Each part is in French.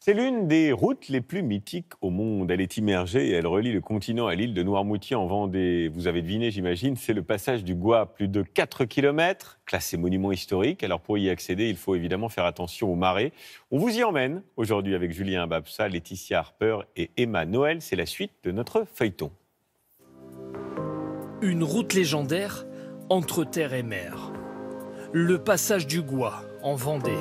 C'est l'une des routes les plus mythiques au monde. Elle est immergée et elle relie le continent à l'île de Noirmoutier en Vendée. Vous avez deviné, j'imagine, c'est le passage du Gois. Plus de 4 kilomètres, classé monument historique. Alors pour y accéder, il faut évidemment faire attention aux marées. On vous y emmène aujourd'hui avec Julien Babsa, Laetitia Harper et Emma Noël. C'est la suite de notre feuilleton. Une route légendaire entre terre et mer. Le passage du Gois en Vendée.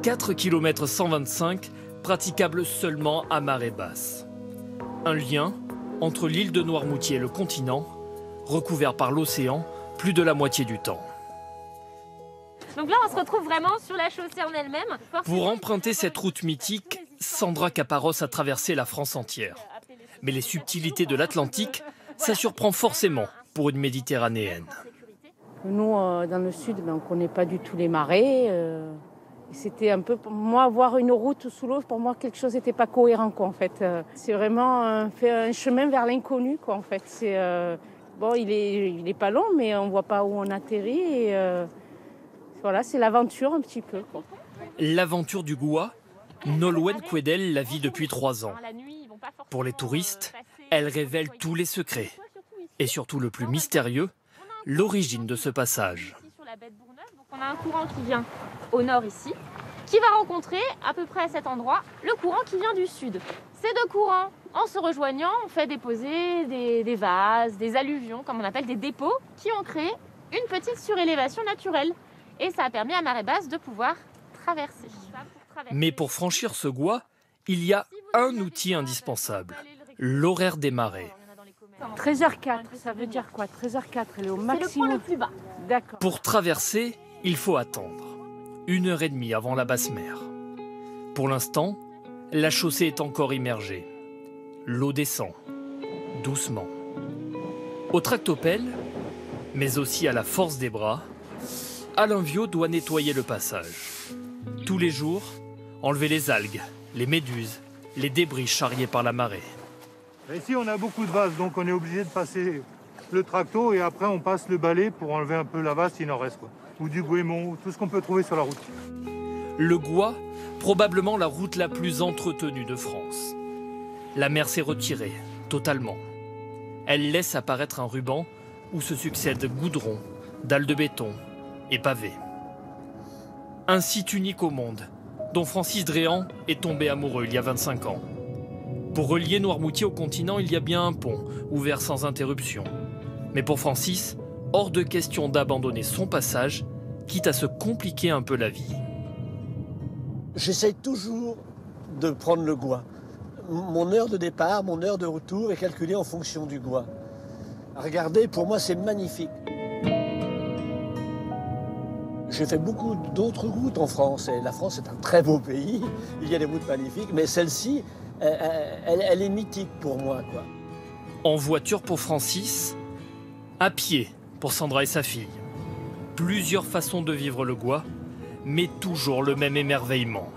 4 km 125, praticable seulement à marée basse. Un lien entre l'île de Noirmoutier et le continent, recouvert par l'océan plus de la moitié du temps. Donc là, on se retrouve vraiment sur la chaussée en elle-même. Pour emprunter cette route mythique, Sandra Caparros a traversé la France entière. Mais les subtilités de l'Atlantique, ça surprend forcément pour une Méditerranéenne. Nous, dans le sud, on ne connaît pas du tout les marées. C'était un peu, pour moi, voir une route sous l'eau, pour moi, quelque chose n'était pas cohérent, quoi, en fait. C'est vraiment un chemin vers l'inconnu, quoi, en fait. Bon, il est pas long, mais on ne voit pas où on atterrit. Et, voilà, c'est l'aventure un petit peu, quoi. L'aventure du Gois, Nolwenn Quedel la vit depuis 3 ans. Pour les touristes, elle révèle tous les secrets. Et surtout le plus mystérieux, l'origine de ce passage. On a un courant qui vient au nord ici, qui va rencontrer à peu près à cet endroit le courant qui vient du sud. Ces deux courants, en se rejoignant, ont fait déposer des vases, des alluvions, comme on appelle des dépôts, qui ont créé une petite surélévation naturelle. Et ça a permis à marée basse de pouvoir traverser. Mais pour franchir ce Gois, il y a un outil indispensable, l'horaire des marées. 13h04, ça veut dire quoi? 13h04, elle est au maximum. C'est le point le plus bas. D'accord. Pour traverser, il faut attendre 1h30 avant la basse mer. Pour l'instant, la chaussée est encore immergée. L'eau descend, doucement. Au tractopelle, mais aussi à la force des bras, Alain Viau doit nettoyer le passage. Tous les jours, enlever les algues, les méduses, les débris charriés par la marée. Ici, on a beaucoup de vases, donc on est obligé de passer le tracto et après on passe le balai pour enlever un peu la vase s'il en reste, quoi. Ou du goémon, tout ce qu'on peut trouver sur la route. Le Gois, probablement la route la plus entretenue de France. La mer s'est retirée, totalement. Elle laisse apparaître un ruban où se succèdent goudron, dalles de béton et pavés. Un site unique au monde, dont Francis Dréan est tombé amoureux il y a 25 ans. Pour relier Noirmoutier au continent, il y a bien un pont, ouvert sans interruption. Mais pour Francis, hors de question d'abandonner son passage, quitte à se compliquer un peu la vie. J'essaye toujours de prendre le Gois. Mon heure de départ, mon heure de retour est calculée en fonction du Gois. Regardez, pour moi, c'est magnifique. J'ai fait beaucoup d'autres routes en France, et la France est un très beau pays. Il y a des routes magnifiques, mais celle-ci, elle est mythique pour moi, quoi. En voiture pour Francis, à pied pour Sandra et sa fille. Plusieurs façons de vivre le Gois, mais toujours le même émerveillement.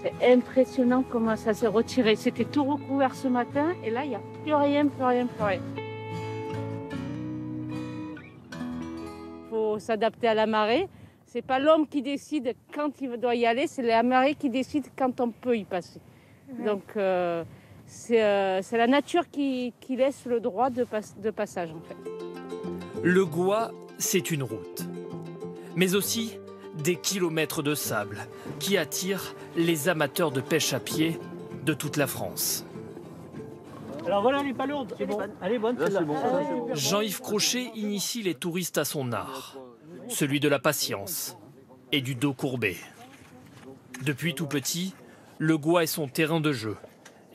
C'est impressionnant comment ça s'est retiré. C'était tout recouvert ce matin et là, il n'y a plus rien, plus rien, plus rien. Il faut s'adapter à la marée. C'est pas l'homme qui décide quand il doit y aller, c'est la marée qui décide quand on peut y passer. Donc c'est la nature qui laisse le droit de passage en fait. Le Gois, c'est une route, mais aussi des kilomètres de sable qui attirent les amateurs de pêche à pied de toute la France. Alors voilà, elle n'est pas lourde, c'est bon. Elle est bonne, celle-là. Jean-Yves Crochet initie les touristes à son art, celui de la patience et du dos courbé. Depuis tout petit, le Gois est son terrain de jeu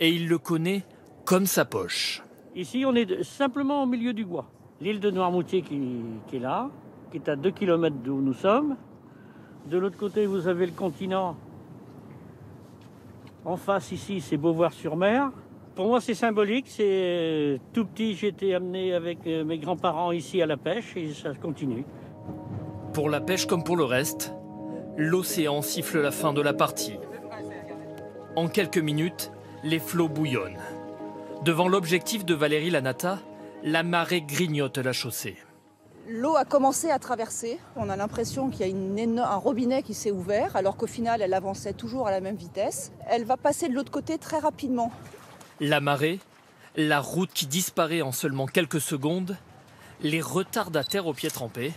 et il le connaît comme sa poche. Ici, on est simplement au milieu du Gois. L'île de Noirmoutier qui est là, qui est à 2 km d'où nous sommes. De l'autre côté, vous avez le continent. En face, ici, c'est Beauvoir-sur-Mer. Pour moi, c'est symbolique. C'est tout petit, j'ai été amené avec mes grands-parents ici à la pêche et ça continue. Pour la pêche comme pour le reste, l'océan siffle la fin de la partie. En quelques minutes, les flots bouillonnent. Devant l'objectif de Valérie Lanata, la marée grignote la chaussée. L'eau a commencé à traverser. On a l'impression qu'il y a un robinet qui s'est ouvert, alors qu'au final, elle avançait toujours à la même vitesse. Elle va passer de l'autre côté très rapidement. La marée, la route qui disparaît en seulement quelques secondes, les retardataires aux pieds trempés,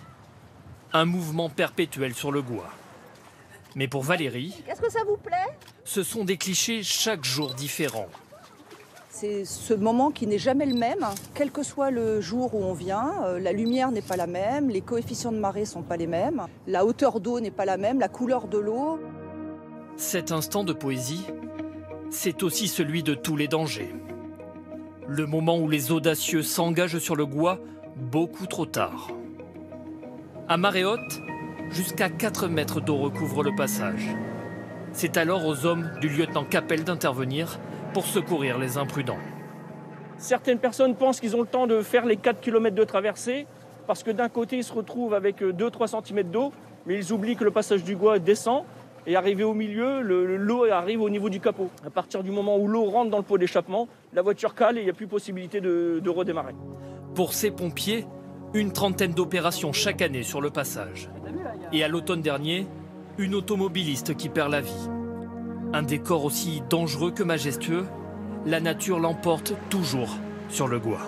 un mouvement perpétuel sur le Gois. Mais pour Valérie, Est-ce que ça vous plaît? ce sont des clichés chaque jour différents. C'est ce moment qui n'est jamais le même, quel que soit le jour où on vient. La lumière n'est pas la même, les coefficients de marée ne sont pas les mêmes, la hauteur d'eau n'est pas la même, la couleur de l'eau. Cet instant de poésie, c'est aussi celui de tous les dangers. Le moment où les audacieux s'engagent sur le Gois beaucoup trop tard. À marée haute, jusqu'à 4 mètres d'eau recouvre le passage. C'est alors aux hommes du lieutenant Capel d'intervenir pour secourir les imprudents. Certaines personnes pensent qu'ils ont le temps de faire les 4 km de traversée parce que d'un côté, ils se retrouvent avec 2-3 cm d'eau, mais ils oublient que le passage du Gois descend et arrivé au milieu, l'eau arrive au niveau du capot. À partir du moment où l'eau rentre dans le pot d'échappement, la voiture cale et il n'y a plus possibilité de redémarrer. Pour ces pompiers, une trentaine d'opérations chaque année sur le passage. Et à l'automne dernier, une automobiliste qui perd la vie. Un décor aussi dangereux que majestueux, la nature l'emporte toujours sur le Gois.